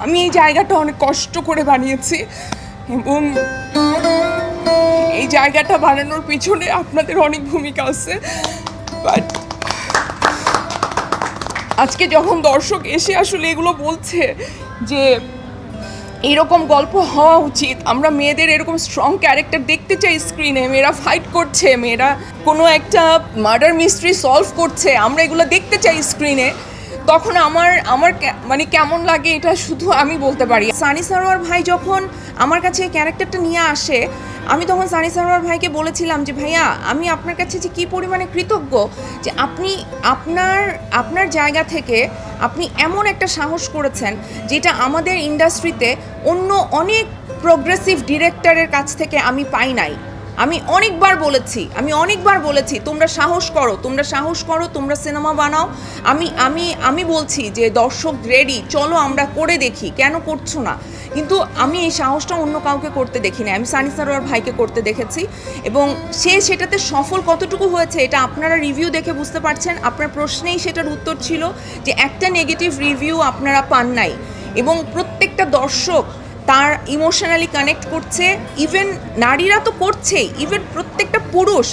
আমি এই জায়গাটা অনেক কষ্ট করে বানিয়েছি এবং এই জায়গাটা বানানোর পিছনে আপনাদের অনেক ভূমিকা আছে। বাট আজকে যখন দর্শক এসে আসলে এগুলো বলছে যে এইরকম গল্প হওয়া উচিত, আমরা মেয়েদের এরকম স্ট্রং ক্যারেক্টার দেখতে চাই স্ক্রিনে, মেয়েরা ফাইট করছে, মেয়েরা কোনো একটা মার্ডার মিস্ট্রি সলভ করছে, আমরা এগুলো দেখতে চাই স্ক্রিনে, তখন আমার মানে কেমন লাগে এটা শুধু আমি বলতে পারি। সানি সারোয়ার ভাই যখন আমার কাছে এই ক্যারেক্টারটা নিয়ে আসে, আমি তখন সানি সারোয়ার ভাইকে বলেছিলাম যে ভাইয়া, আমি আপনার কাছে যে কী পরিমাণে কৃতজ্ঞ যে আপনি আপনার জায়গা থেকে আপনি এমন একটা সাহস করেছেন যেটা আমাদের ইন্ডাস্ট্রিতে অন্য অনেক প্রোগ্রেসিভ ডিরেক্টরের কাছ থেকে আমি পাই নাই। আমি অনেকবার বলেছি তোমরা সাহস করো, তোমরা সিনেমা বানাও। আমি বলছি যে দর্শক রেডি, চলো আমরা করে দেখি, কেন করছো না? কিন্তু আমি এই সাহসটা অন্য কাউকে করতে দেখিনি, আমি সানি সারোয়ার ভাইকে করতে দেখেছি এবং সেটাতে সফল কতটুকু হয়েছে এটা আপনারা রিভিউ দেখে বুঝতে পারছেন। আপনার প্রশ্নেই সেটার উত্তর ছিল যে একটা নেগেটিভ রিভিউ আপনারা পান নাই এবং প্রত্যেকটা দর্শক তার ইমোশনালি কানেক্ট করছে, ইভেন নারীরা তো করছেই, ইভেন প্রত্যেকটা পুরুষ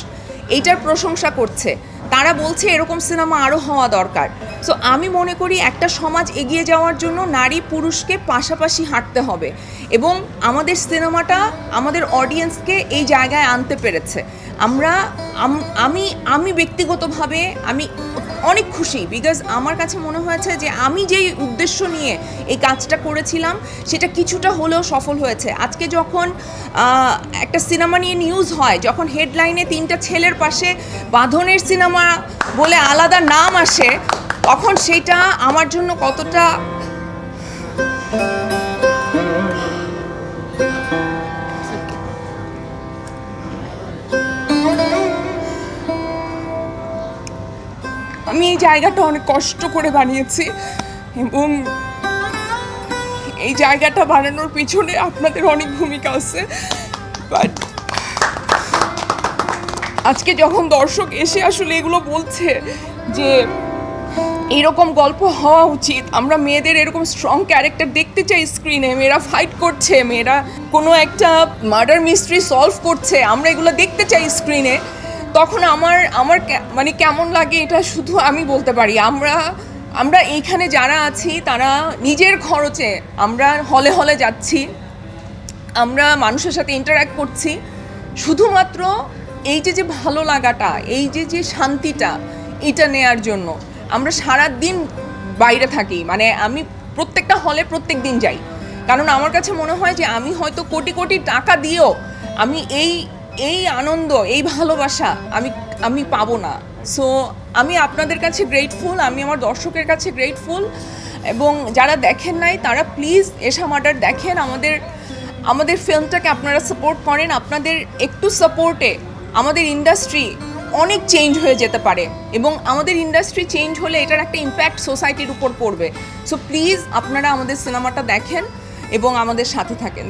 এইটার প্রশংসা করছে, তারা বলছে এরকম সিনেমা আরও হওয়া দরকার। সো আমি মনে করি একটা সমাজ এগিয়ে যাওয়ার জন্য নারী পুরুষকে পাশাপাশি হাঁটতে হবে এবং আমাদের সিনেমাটা আমাদের অডিয়েন্সকে এই জায়গায় আনতে পেরেছে। আমি ব্যক্তিগতভাবে আমি অনেক খুশি, বিকজ আমার কাছে মনে হয়েছে যে আমি যেই উদ্দেশ্য নিয়ে এই কাজটা করেছিলাম সেটা কিছুটা হলেও সফল হয়েছে। আজকে যখন একটা সিনেমা নিয়ে নিউজ হয়, যখন হেডলাইনে 3টা ছেলের পাশে বাঁধনের সিনেমা বলে আলাদা নাম আসে, তখন সেটা আমার জন্য কতটা আমি এই জায়গাটা অনেক কষ্ট করে বানিয়েছি এবং এই জায়গাটা বানানোর পিছনে আপনাদের অনেক ভূমিকা আছে। বাট আজকে যখন দর্শক এসে আসলে এগুলো বলছে যে এইরকম গল্প হওয়া উচিত, আমরা মেয়েদের এরকম স্ট্রং ক্যারেক্টার দেখতে চাই স্ক্রিনে, মেয়েরা ফাইট করছে, মেয়েরা কোনো একটা মার্ডার মিস্ট্রি সলভ করছে, আমরা এগুলো দেখতে চাই স্ক্রিনে, তখন আমার মানে কেমন লাগে এটা শুধু আমি বলতে পারি। আমরা এইখানে যারা আছি তারা নিজের খরচে আমরা হলে হলে যাচ্ছি, আমরা মানুষের সাথে ইন্টারঅ্যাক্ট করছি শুধুমাত্র এই যে ভালো লাগাটা, এই যে শান্তিটা, এটা নেয়ার জন্য। আমরা সারা দিন বাইরে থাকি, মানে আমি প্রত্যেকটা হলে প্রত্যেক দিন যাই, কারণ আমার কাছে মনে হয় যে আমি হয়তো কোটি কোটি টাকা দিয়েও আমি এই আনন্দ, এই ভালোবাসা আমি পাবো না। সো আমি আপনাদের কাছে গ্রেটফুল, আমি আমার দর্শকের কাছে গ্রেটফুল এবং যারা দেখেন নাই তারা প্লিজ এশা মার্ডার দেখেন, আমাদের ফিল্মটাকে আপনারা সাপোর্ট করেন। আপনাদের একটু সাপোর্টে আমাদের ইন্ডাস্ট্রি অনেক চেঞ্জ হয়ে যেতে পারে এবং আমাদের ইন্ডাস্ট্রি চেঞ্জ হলে এটার একটা ইম্প্যাক্ট সোসাইটির উপর পড়বে। সো প্লিজ আপনারা আমাদের সিনেমাটা দেখেন এবং আমাদের সাথে থাকেন।